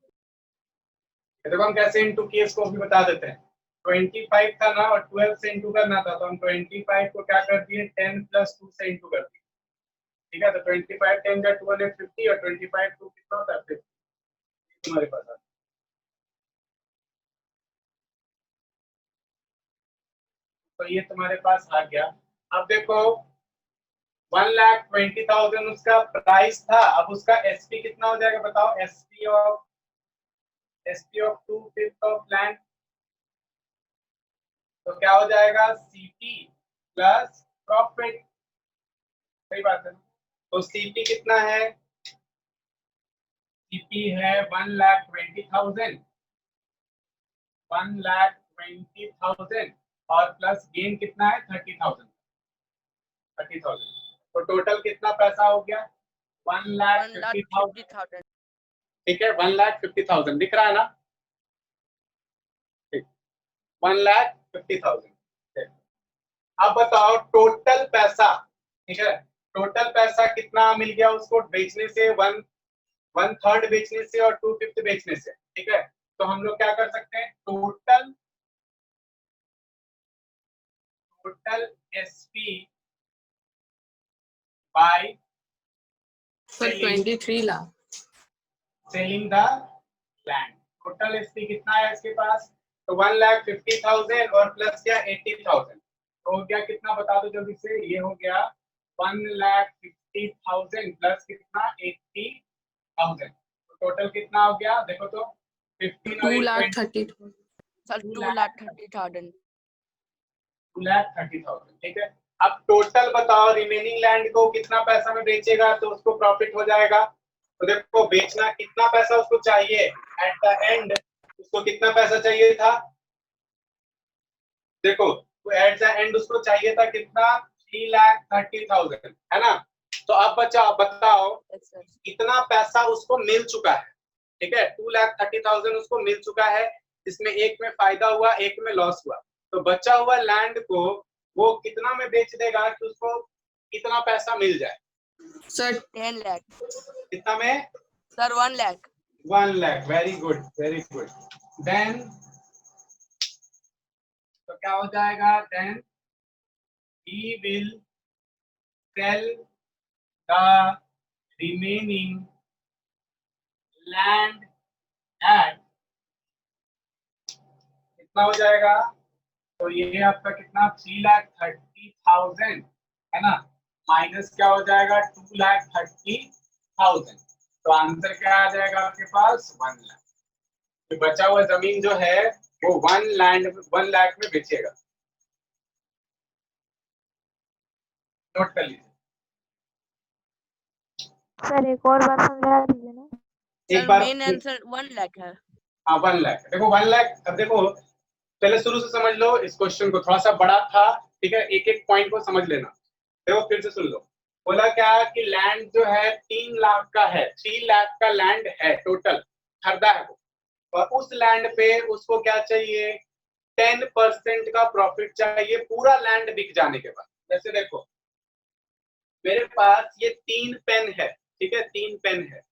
देखो हम कैसे इंटू किए इसको भी बता देते हैं। 25 था ना और 12 से इंटू करना था, तो हम 25 को क्या कर दिए? 10 + 2 से इंटू कर दिए। ठीक है, तो 25 10 जा 250 और 25 2 कितना होता है? 50 तुम्हारे पास आता है। तो ये तुम्हारे पास आ गया। अब देखो 1,20,000 उसका प्राइस था, अब उसका एसपी कितना हो जाएगा बताओ? एसपी ऑफ 2/5 ऑफ लैंड, तो क्या हो जाएगा? CP plus profit. सही बात है ना? तो सीपी कितना है? सीपी है 1,20,000, 1,20,000 और प्लस गेन कितना है? 30,000। तो टोटल कितना पैसा हो गया? 1,50,000। 1,50,000 ठीक है, 1,50,000 दिख रहा है ना? ठीक, 1,50,000। अब बताओ टोटल पैसा, ठीक है, टोटल पैसा कितना मिल गया उसको बेचने से? वन थर्ड बेचने से और 2/5 बेचने से। ठीक है, तो हम लोग क्या कर सकते हैं? Total SP by For 23 lakh. Selling the land. Total SP कितना है इसके पास? तो 1,50,000 और प्लस क्या? 80,000। तो हो गया कितना बता दो जल्दी से? ये हो गया 1,50,000 प्लस कितना? 80,000। तो टोटल कितना हो गया देखो तो 15 और 2,30,000 Sir, 2,30,000. 2,30,000 ठीक है। अब टोटल बताओ रिमेनिंग लैंड को कितना पैसा में बेचेगा तो उसको प्रॉफिट हो जाएगा। तो देखो बेचना कितना पैसा उसको चाहिए एट द एंड, उसको कितना पैसा चाहिए था देखो, तो एट द एंड उसको चाहिए था कितना 3,30,000 है ना। तो अब बताओ Yes, sir. कितना पैसा उसको मिल चुका है, ठीक है 2,30,000 उसको मिल चुका है, इसमें एक में फायदा हुआ एक में लॉस हुआ। तो बचा हुआ लैंड को वो कितना में बेच देगा कि उसको कितना पैसा मिल जाए, सर 10 lakh. कितना में Sir, 1 lakh. 1 lakh. Very good very good. Then तो क्या हो जाएगा, then he will sell the remaining land at कितना हो जाएगा, तो ये आपका कितना 3,30,000 है ना, माइनस क्या हो जाएगा 2,30,000। तो आंसर क्या आ जाएगा आपके पास 1 लाख। तो बचा हुआ जमीन जो है वो 1 लाख में बेचेगा। नोट कर लीजिए। सर एक और बार समझा दीजिए ना। Sir, एक बार main answer 1 lakh है. हाँ 1 लाख। देखो 1 लाख, अब देखो पहले शुरू से समझ लो इस क्वेश्चन को, थोड़ा सा बड़ा था ठीक है, एक एक पॉइंट को समझ लेना। देखो फिर से सुन लो, बोला क्या कि लैंड जो है 3 लाख का है, 3 लाख का लैंड है टोटल, खरीदा है वो, और उस लैंड पे उसको क्या चाहिए 10% का प्रॉफिट चाहिए पूरा लैंड बिक जाने के बाद। जैसे देखो मेरे पास ये 3 पेन है, ठीक है 3 पेन है,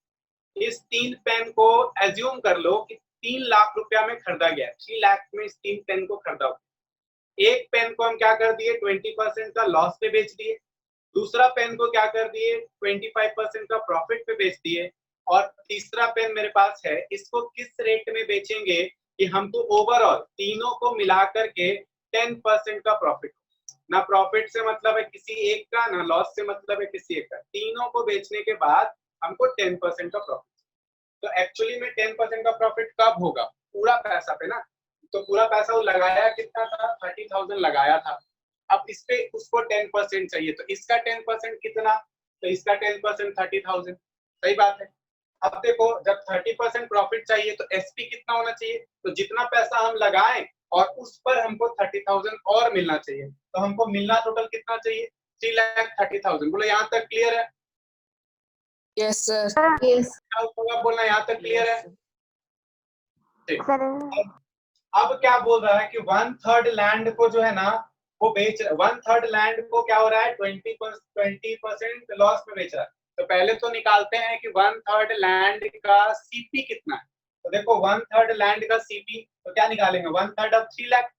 इस 3 पेन को एज्यूम कर लो कि 3 लाख रुपया में खरीदा गया, 3 लाख में इस 3 पेन को खरीदा। एक पेन को हम क्या कर दिए 20% का लॉस पे बेच दिए, दूसरा पेन को क्या कर दिए 25% का प्रॉफिट पे बेच दिए, और तीसरा पेन मेरे पास है, इसको किस रेट में बेचेंगे कि हमको ओवरऑल तीनों को मिला करके 10% का प्रॉफिट। ना प्रॉफिट से मतलब है किसी एक का, ना लॉस से मतलब है किसी एक का, तीनों को बेचने के बाद हमको 10% का प्रॉफिट। तो एक्चुअली में 10% का प्रॉफिट कब होगा, पूरा पैसा पे ना। तो पूरा पैसा वो लगाया कितना था 30,000 लगाया था, अब इस पे उसको 10% चाहिए, तो इसका 10% कितना, तो इसका 10% 30,000। सही बात है। अब देखो जब 30% प्रॉफिट चाहिए तो एसपी कितना होना चाहिए, तो जितना पैसा हम लगाएं और उस पर हमको 30,000 और मिलना चाहिए, तो हमको मिलना टोटल कितना चाहिए 3,30,000। बोलो यहाँ तक क्लियर है, यस सर यस बोलना यहाँ तक क्लियर है। ठीक। सर अब क्या बोल रहा है कि 1/3 लैंड को जो है ना वो बेच, 1/3 लैंड को क्या हो रहा है 20% लॉस में बेच रहा है। तो पहले तो निकालते हैं कि 1/3 लैंड का सीपी कितना है। तो देखो 1/3 लैंड का सीपी तो क्या निकालेंगे 1/3 ऑफ 3 लाख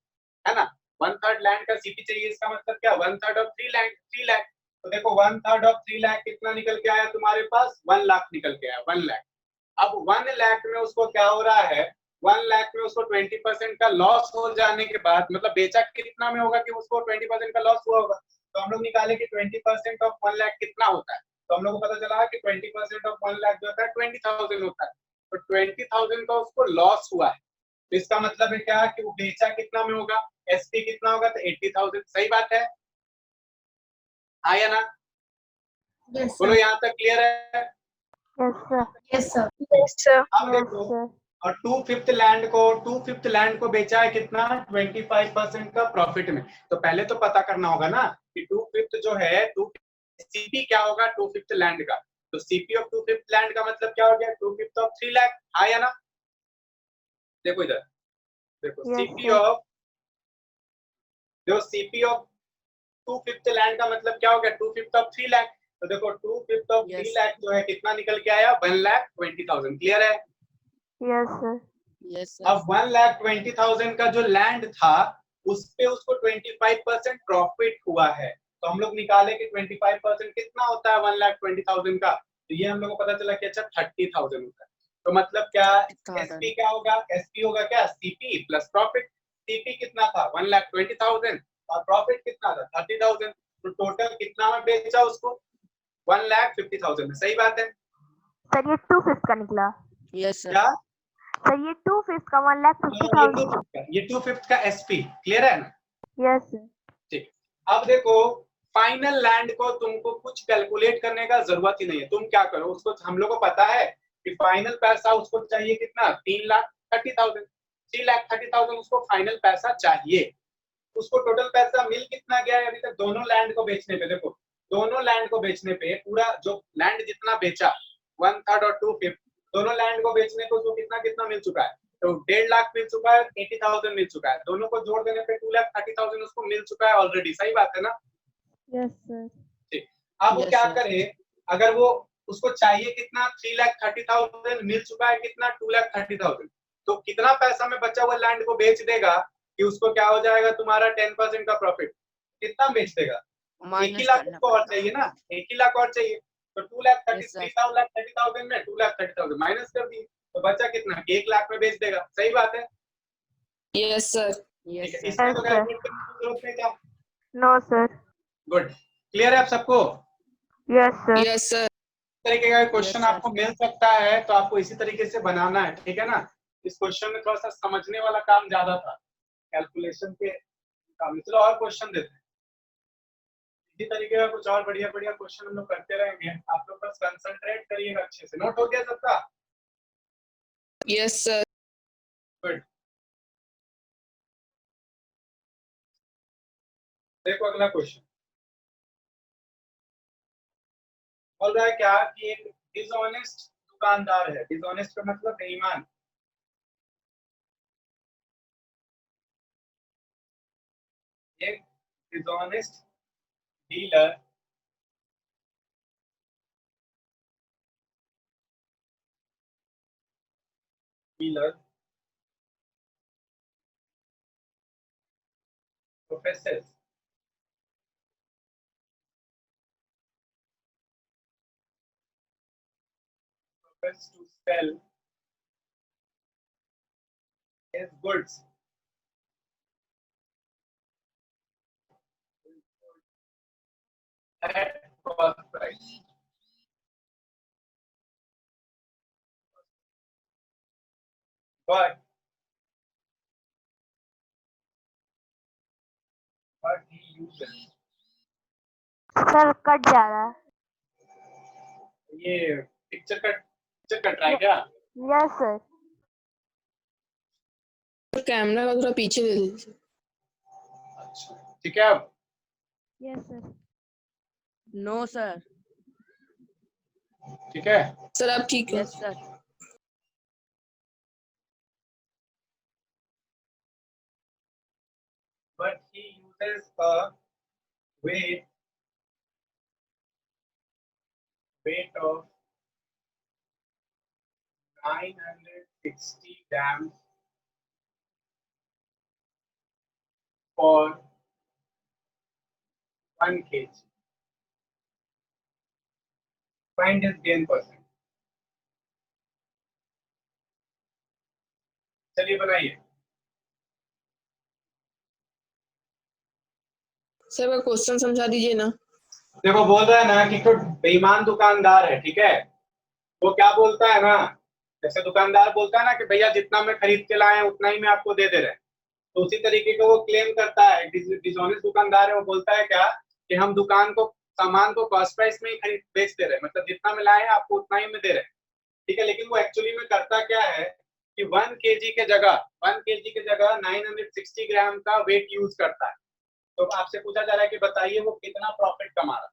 है ना, 1/3 लैंड का सीपी चाहिए, इसका मतलब क्या 1/3 ऑफ 3 लाख। तो देखो 1/3 ऑफ 3 लाख कितना निकल के आया तुम्हारे पास 1 लाख निकल के आया 1 लाख। अब 1 लाख में उसको क्या हो रहा है 1 लाख में उसको 20% का लॉस हो जाने के बाद, मतलब बेचा कितना में होगा कि उसको 20% का लॉस हुआ होगा। तो हम लोग निकाले कि 20% ऑफ 1 लाख कितना होता है, तो हम लोग को पता चला कि 20% ऑफ 1 लाख जो होता है 20,000 होता है। तो 20,000 का उसको लॉस हुआ है, तो इसका मतलब है क्या कि वो बेचा कितना में होगा, एसपी कितना होगा तो 80,000। सही बात है, हाँ या ना, बोलो यहाँ तक क्लियर है। यस सर यस सर अब देखो और 2/5 लैंड को बेचा है कितना 25% का प्रॉफिट में। तो पहले तो पता करना होगा ना कि 2/5 जो है सीपी क्या होगा 2/5 लैंड का। तो सीपी ऑफ 2/5 लैंड का मतलब क्या हो गया 2/5 ऑफ 3 लाख, हाँ या ना। देखो इधर देखो Yes, सीपी sir. ऑफ, देखो सीपी ऑफ 2/5 लैंड का मतलब क्या हो गया 2/5 ऑफ 3 लाख। तो देखो 2/5 ऑफ 3 Yes. लाख जो है कितना निकल के आया 1,20,000। क्लियर है। Yes, sir. Yes, sir. अब 1,20,000 का जो लैंड था उस पे उसको 25% प्रॉफिट हुआ है। तो हम लोग निकाले कि 25% कितना होता है 1,20,000 का, तो ये हम लोग को पता चला कि अच्छा 30,000 होता है। तो मतलब क्या 30,000. एसपी क्या होगा, एसपी होगा क्या सीपी प्लस प्रॉफिट। सीपी कितना था 1,20,000 और प्रॉफिट कितना था 30,000। तो टोटल कितना में बेचा उसको 1,50,000 में। सही बात है। सर ये 2/5 का निकला। Yes sir. क्या सर ये 2/5 का 1,50,000। ये 2/5 का एसपी क्लियर है ना? Yes sir. ठीक। अब देखो फाइनल लैंड को तुमको कुछ कैलकुलेट करने का जरूरत ही नहीं है। तुम क्या करो, उसको हम लोग को पता है कि फाइनल पैसा उसको चाहिए कितना, 3,30,000। 3,30,000 उसको फाइनल पैसा चाहिए। उसको टोटल पैसा मिल कितना गया है अभी तक दोनों लैंड को बेचने पे? देखो दोनों लैंड को बेचने पे पूरा जो लैंड जितना बेचा 1/3 और 2/5 दोनों लैंड को बेचने को जो कितना कितना मिल चुका है, तो 1.5 लाख मिल चुका है, 80,000 मिल चुका है। दोनों को जोड़ देने पे 2,30,000 उसको मिल चुका है ऑलरेडी। सही बात है ना? Yes sir. ठीक। अब वो Yes, क्या sir. करे, अगर वो उसको चाहिए कितना, 3,30,000 मिल चुका है कितना, 2,30,000, तो कितना पैसा में बचा हुआ लैंड को बेच देगा कि उसको क्या हो जाएगा तुम्हारा 10% का प्रॉफिट? कितना बेच देगा? 1 ही माइनस लाख करना उसको और पड़ेगा। चाहिए ना, 1 ही लाख और चाहिए। तो Yes, sir. 2,30,000 में 2,30,000 माइनस कर दिए तो बचा कितना, 1 लाख में बेच देगा। सही बात है? Yes sir. ठीक यस है, सर। इसमें तो Yes, sir. कैलकुलेट करने की जरूरत नहीं क्या? No sir. गुड। क्लियर है आप सबको? Yes sir. Yes sir. तरीके का क्वेश्चन Yes, sir. आपको मिल सकता है तो आपको इसी तरीके से बनाना है, ठीक है ना? इस क्वेश्चन में थोड़ा सा समझने वाला काम ज्यादा था कैलकुलेशन के काम। चलो और क्वेश्चन देते हैं इसी तरीके का, कुछ और बढ़िया बढ़िया क्वेश्चन हम लोग करते रहेंगे। आप लोग बस कंसंट्रेट करिएगा अच्छे से। नोट हो गया सबका? Yes sir. गुड। देखो अगला क्वेश्चन बोल रहा है क्या कि एक डिसऑनेस्ट दुकानदार है। डिसऑनेस्ट का मतलब बेईमान। एक dishonest dealer professes to sell his goods at cost price. But he uses, sir cut जा रहा है। ये पिक्चर कट रहा है क्या? Yes sir. कैमरा का थोड़ा पीछे ले लीजिए। अच्छा ठीक है। अब यस सर। No sir. ठीक है। सर आप ठीक है? Yes sir. But he uses a weight of 960 grams for 1 kg. Find his gain percent. चलिए बनाइए। सर मैं क्वेश्चन समझा दीजिए ना। देखो बोल रहा है ना कि कोई बेईमान दुकानदार है, ठीक है? वो क्या बोलता है ना, जैसे दुकानदार बोलता है ना कि भैया जितना मैं खरीद के लाए हैं उतना ही मैं आपको दे दे रहे हैं, तो उसी तरीके का वो क्लेम करता है। डिसऑनेस्ट दुकानदार है, वो बोलता है क्या कि हम दुकान को सामान को कॉस्ट प्राइस में ही खरीद बेच दे रहे हैं, मतलब जितना में लाए हैं आपको उतना ही में दे रहे हैं, ठीक है? लेकिन वो एक्चुअली में करता क्या है कि 1 kg के जगह 960 ग्राम का वेट यूज करता है। तो आपसे पूछा जा रहा है कि बताइए वो कितना प्रॉफिट कमा रहा है।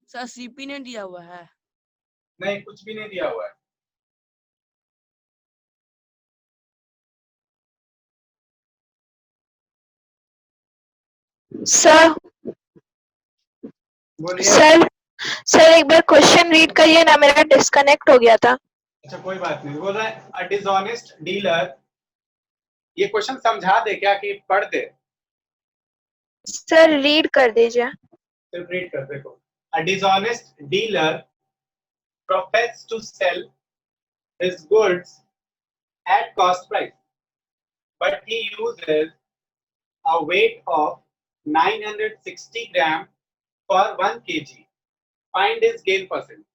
सर सीपी ने दिया हुआ है। नहीं, कुछ भी नहीं दिया हुआ है। सर बोलिए। सर एक बार क्वेश्चन रीड करिए ना, मेरा डिस्कनेक्ट हो गया था। अच्छा कोई बात नहीं। बोल रहा है अ डिसऑनेस्ट डीलर, ये क्वेश्चन समझा दे क्या कि पढ़ दे? सर रीड कर दीजिए। सिर्फ रीड कर देखो। A dishonest dealer professes to sell his goods at cost price, but he uses a weight of 960 gram for 1 kg. Find his gain percent.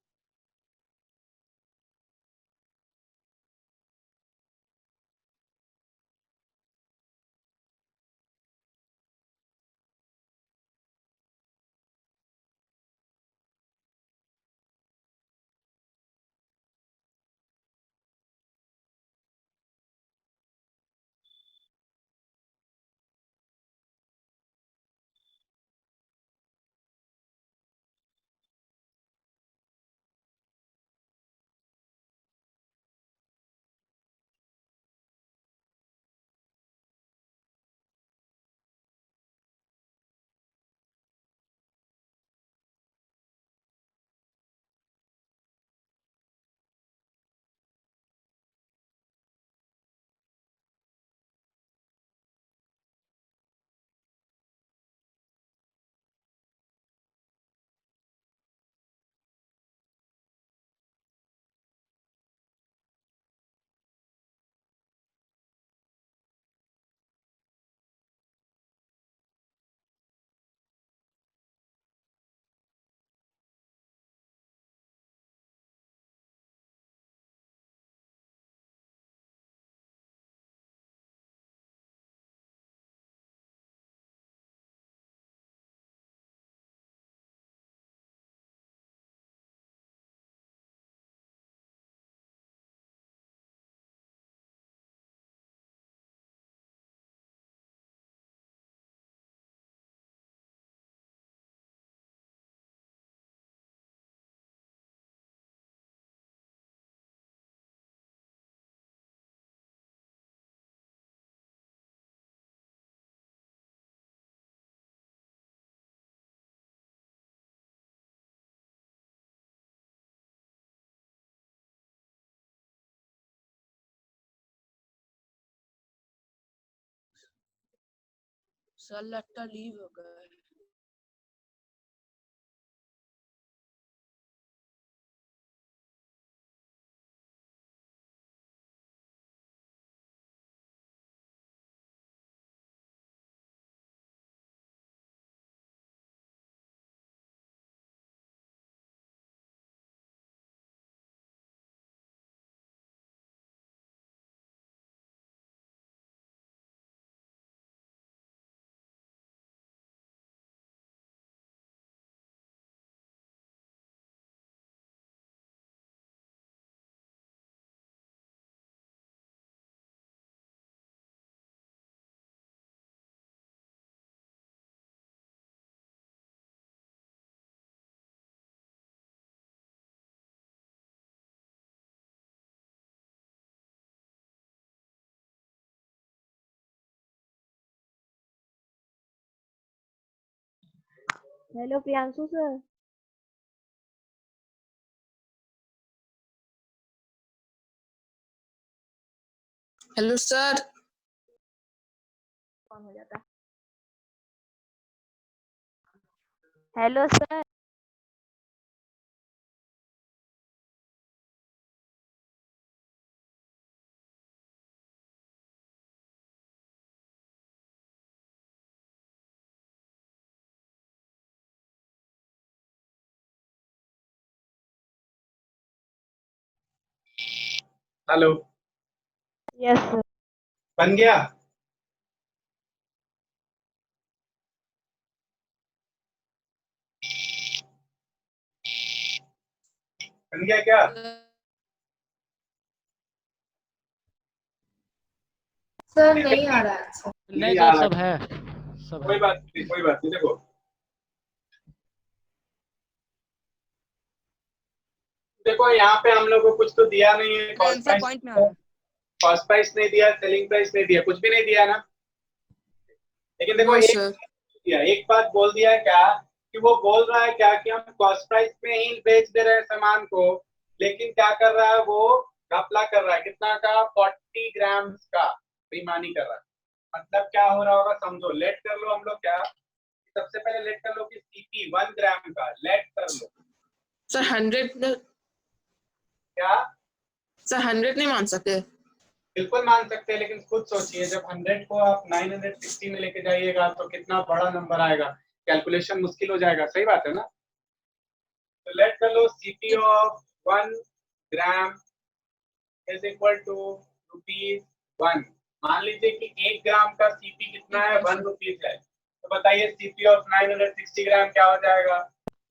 Sir लगता लीव हो गया है। Hello Priyanshu sir. Hello sir. कौन हो जाता है? Hello sir. Hello, yes sir. बन गया? बन गया क्या? सर नहीं आ रहा है सर। नहीं सर आ रहा। सब है, सब कोई है। बात नहीं, कोई बात नहीं। देखो, देखो यहाँ पे हम लोग को कुछ तो दिया नहीं है। आंसर पॉइंट में आ रहा है। कॉस्ट प्राइस नहीं दिया, सेलिंग प्राइस नहीं दिया, कुछ भी नहीं दिया ना। लेकिन देखो नो एक सर। दिया, एक बात बोल दिया है क्या कि वो बोल रहा है क्या कि हम कॉस्ट प्राइस में ही बेच दे रहे हैं सामान को, लेकिन क्या कर रहा है वो घपला कर रहा है। कितना का? 40 ग्राम का बेईमानी कर रहा है। मतलब क्या हो रहा होगा समझो। लेट कर लो हम लोग क्या, सबसे पहले लेट कर लो कि सीपी 1 ग्राम का लेट कर लो। सर 100 क्या सर 100 नहीं मान सकते। बिल्कुल मान सकते हैं, लेकिन खुद सोचिए जब 100 को आप 960 में लेके जाइएगा तो कितना बड़ा नंबर आएगा, कैलकुलेशन मुश्किल हो जाएगा। सही बात है ना। तो लेट कर लो CP of 1 gram is equal to ₹1। मान लीजिए कि 1 ग्राम का सीपी कितना है, 1 रुपीज है। तो बताइए सीपी ऑफ 960 ग्राम क्या हो जाएगा।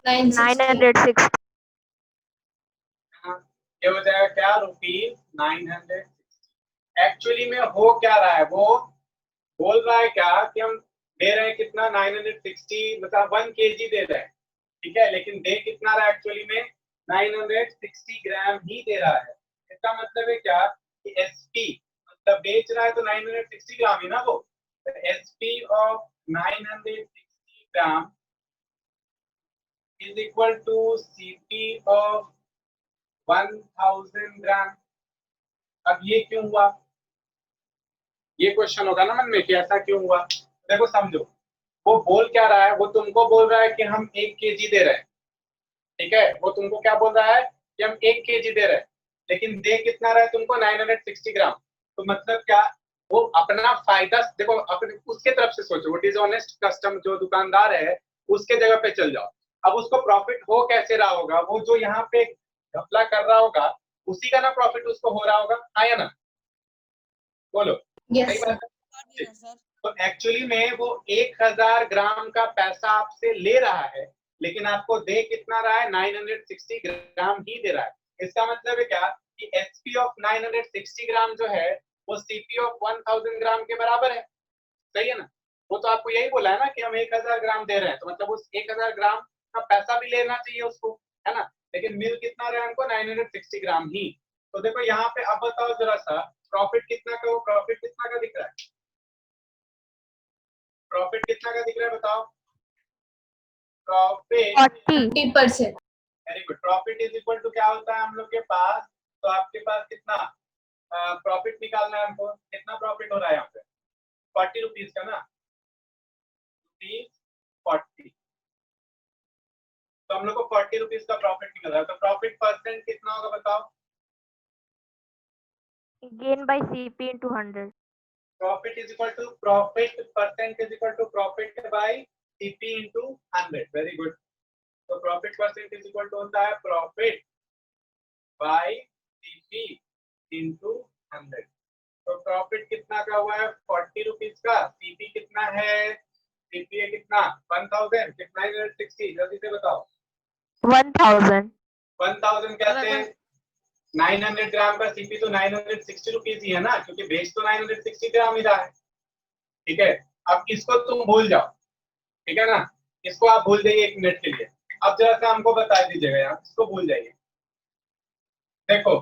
960 960 हाँ, ये हो जाएगा क्या, ₹960। एक्चुअली में हो क्या रहा है, वो बोल रहा है क्या कि हम दे रहे हैं कितना, 960 मतलब 1 kg दे रहे हैं, ठीक है, लेकिन दे कितना रहा है एक्चुअली में 960 ग्राम ही दे रहा है। इसका मतलब है क्या कि एसपी मतलब बेच रहा है तो 960 ग्राम ही ना वो। SP of 960 gram is equal to CP of 1000 gram. अब ये क्यों हुआ, ये क्वेश्चन होगा ना मन में कि ऐसा क्यों हुआ। देखो समझो, वो बोल क्या रहा है, वो तुमको बोल रहा है कि हम 1 kg दे रहे हैं, ठीक है, वो तुमको क्या बोल रहा है कि हम 1 kg दे रहे हैं, लेकिन दे कितना रहा है तुमको 960 ग्राम। तो मतलब क्या, वो अपना फायदा देखो, अपने उसके तरफ से सोचो, वो डिसऑनेस्ट कस्टम जो दुकानदार है उसके जगह पे चल जाओ। अब उसको प्रॉफिट हो कैसे रहा होगा, वो जो यहाँ पे घपला कर रहा होगा उसी का ना प्रॉफिट उसको हो रहा होगा, हाँ या ना, बोलो। यस सही सर बात है। तो एक्चुअली में वो 1000 ग्राम का पैसा आपसे ले रहा है, लेकिन आपको दे कितना रहा है, 960 ग्राम ही दे रहा है। इसका मतलब है क्या कि एसपी ऑफ 960 ग्राम जो है वो सीपी ऑफ 1000 ग्राम के बराबर है। सही है ना। वो तो आपको यही बोला है ना कि हम 1000 ग्राम दे रहे हैं, तो मतलब उस 1000 ग्राम का पैसा भी लेना चाहिए उसको, है ना, लेकिन मिल कितना रहा है हमको 960 ग्राम ही। तो देखो यहाँ पे अब बताओ जरा सा, प्रॉफिट कितना का, वो प्रॉफिट कितना का दिख रहा है, प्रॉफिट कितना का दिख रहा है बताओ। Profit 40 50%। Very good. Profit is equal to क्या होता है हम लोग के पास, तो आपके पास कितना प्रॉफिट निकालना है हमको, कितना प्रॉफिट हो रहा है यहाँ पे 40 रुपीज का ना, ₹40। तो हम लोग को 40 रुपीज का प्रॉफिट निकल रहा है, तो प्रॉफिट परसेंट कितना होगा बताओ। gain by CP into 100 profit is equal to profit percent is equal to profit by CP into 100। Very good. तो profit percent is equal to होता है प्रॉफिट बाय सीपी इनटू 100। तो प्रॉफिट कितना का हुआ है 40 रुपीज का, सीपी कितना है, सीपी है कितना 1000, कितना है 960, जल्दी से बताओ। 1000 1000 कैसे, 900 ग्राम का सीपी तो 960 रुपीज ही है ना, क्योंकि बेच तो 960 ग्राम ही रहा है, ठीक है। अब इसको तुम भूल जाओ, ठीक है ना, इसको आप भूल जाइए 1 मिनट के लिए। अब जरा सा हमको बता दीजिएगा यार, इसको भूल जाइए। देखो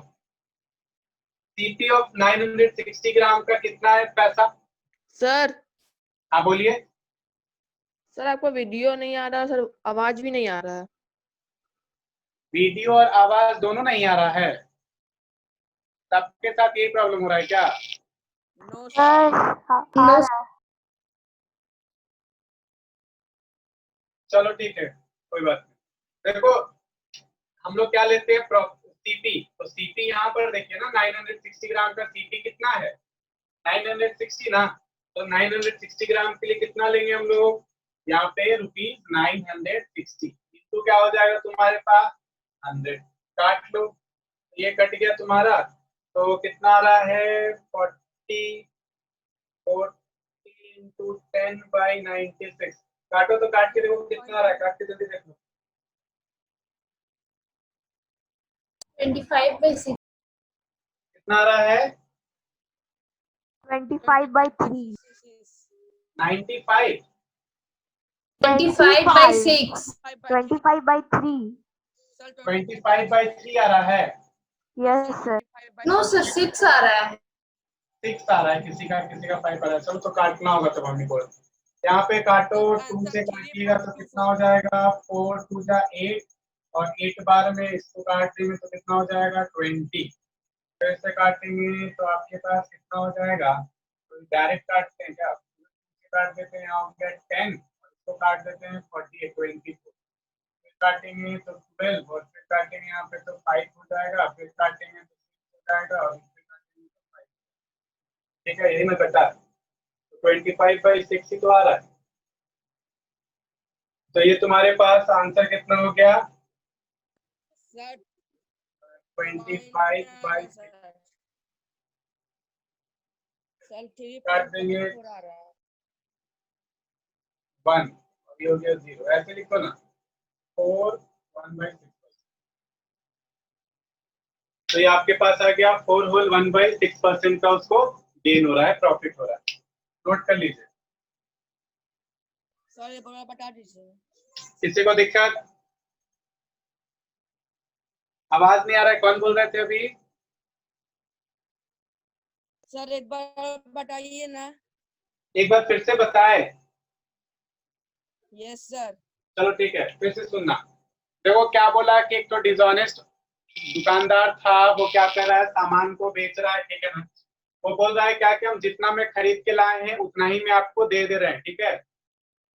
सीपी ऑफ 960 ग्राम का कितना है पैसा, सर हाँ बोलिए। सर आपका वीडियो नहीं आ रहा सर, आवाज भी नहीं आ रहा है। वीडियो और आवाज दोनों नहीं आ रहा है, सबके साथ यही प्रॉब्लम हो रहा है क्या। नो yes आ रहा है चलो ठीक है, कोई बात नहीं। देखो हम लोग क्या लेते हैं सीपी, तो सीपी यहाँ पर देखिए ना 960 ग्राम का सीपी कितना है 960 ना, तो 960 ग्राम के लिए कितना लेंगे हम लोग, यहाँ पे ₹960 तो क्या हो जाएगा तुम्हारे पास 100, काट लो, ये कट गया तुम्हारा, तो कितना आ रहा है 40 into 10/96। काटो तो काट के देखो कितना आ रहा है, काट के जल्दी देखो। 25/6। कितना आ रहा है 25/3 95, 25/6। 25/3 25/3 आ रहा है, yes sir नो सर 6 आ रहा है। 6 आ रहा है, किसी का 5 आ रहा है। चलो तो काटना होगा तब हम बोल, यहाँ पे काटो, 2 से काटिएगा तो कितना हो जाएगा 4 2 जा 8, और 8 बार में इसको काट देंगे तो कितना हो जाएगा 20। तो इससे काटेंगे तो आपके पास कितना हो जाएगा, तो डायरेक्ट काटते हैं क्या, काट देते हैं, आप गेट 10, इसको काट देते हैं 48 24, फिर काटेंगे तो 12, और फिर काटेंगे यहाँ पे तो 5 हो जाएगा, फिर काटेंगे तो 6 हो जाएगा, और फिर काटेंगे तो 5। ठीक है, यही मैं बता 25/6 ही तो आ रहा है। तो ये तुम्हारे पास आंसर कितना हो गया? सर 25/6 सर काट देंगे 3.4 आ रहा है। 1, अभी हो गया 0, ऐसे लिखो ना 4 1/6। तो ये आपके पास आ गया 4 होल 1/6% का उसको गेन हो रहा है, प्रॉफिट हो रहा है। नोट कर लीजिए। सर ये पूरा बता दीजिए। किसी को दिक्कत? आवाज नहीं आ रहा है, कौन बोल रहे थे अभी? सर एक बार बताइए ना। एक बार फिर से बताए। Yes sir. चलो ठीक है, फिर से सुनना। देखो क्या बोला कि एक तो डिसऑनेस्ट दुकानदार था, वो क्या कर रहा है, सामान को बेच रहा है, ठीक है ना। वो बोल रहा है क्या कि हम जितना में खरीद के लाए हैं उतना ही में आपको दे रहे हैं, ठीक है।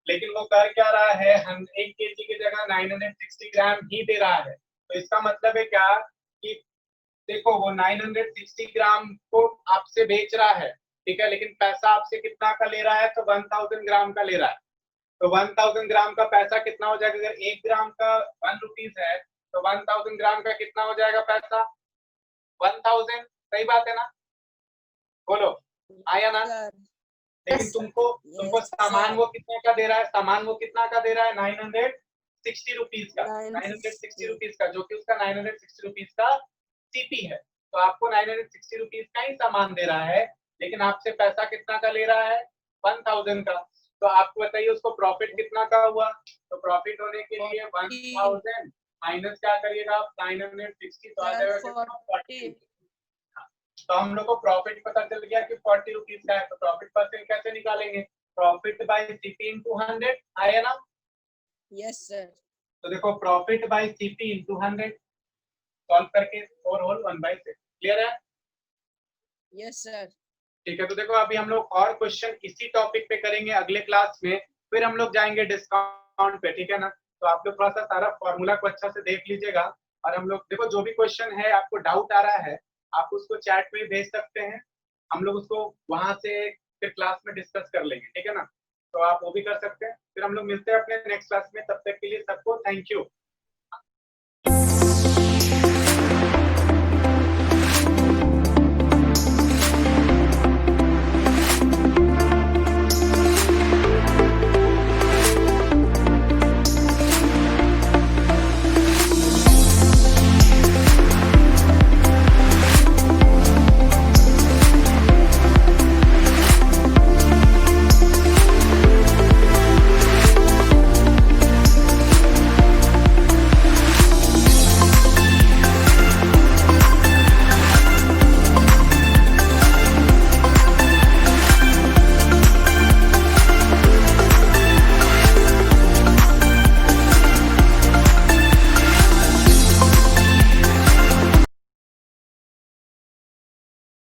लेकिन वो कर क्या रहा है, हम 1 kg की जगह 960 ग्राम ही दे रहा है। तो इसका मतलब है क्या कि देखो वो 960 ग्राम को आपसे बेच रहा है, ठीक है, लेकिन पैसा आपसे कितना का ले रहा है, तो 1000 ग्राम का ले रहा है। तो 1000 ग्राम का पैसा कितना हो जाएगा? अगर 1 ग्राम का 1 रुपीज है तो 1000 ग्राम का कितना हो जाएगा पैसा? 1000। सही बात है ना? बोलो, आया ना? सर लेकिन तुमको सामान वो कितने का दे रहा है? सामान वो कितना का दे रहा है? 960 रुपीज का। 960 रुपीज का, जो कि उसका 960 रुपीज का सीपी है। तो आपको 960 रुपीज का ही सामान दे रहा है, लेकिन आपसे पैसा कितना का ले रहा है? 1000 का। तो आपको बताइए उसको प्रॉफिट कितना का हुआ? तो प्रॉफिट होने के लिए 1000 माइनस क्या करिएगा आप? 960, तो आ जाएगा कितना? 40। तो हम लोग को प्रॉफिट पता चल गया कि 40 रुपीज का है। तो प्रॉफिट परसेंट कैसे निकालेंगे? प्रॉफिट बाय सीपी इंटू 100, आया ना? Yes sir. तो देखो profit by CP into 100 solve करके 4 होल 1/6। क्लियर है? Yes sir. ठीक है, तो देखो अभी हम लोग और क्वेश्चन इसी टॉपिक पे करेंगे अगले क्लास में, फिर हम लोग जाएंगे डिस्काउंट पे, ठीक है ना। तो आप लोग थोड़ा सा सारा फॉर्मूला को अच्छा से देख लीजिएगा, और हम लोग देखो जो भी क्वेश्चन है आपको डाउट आ रहा है आप उसको चैट में भेज सकते हैं, हम लोग उसको वहां से फिर क्लास में डिस्कस कर लेंगे, ठीक है ना। तो आप वो भी कर सकते हैं। फिर हम लोग मिलते हैं अपने नेक्स्ट क्लास में, तब तक के लिए सबको थैंक यू।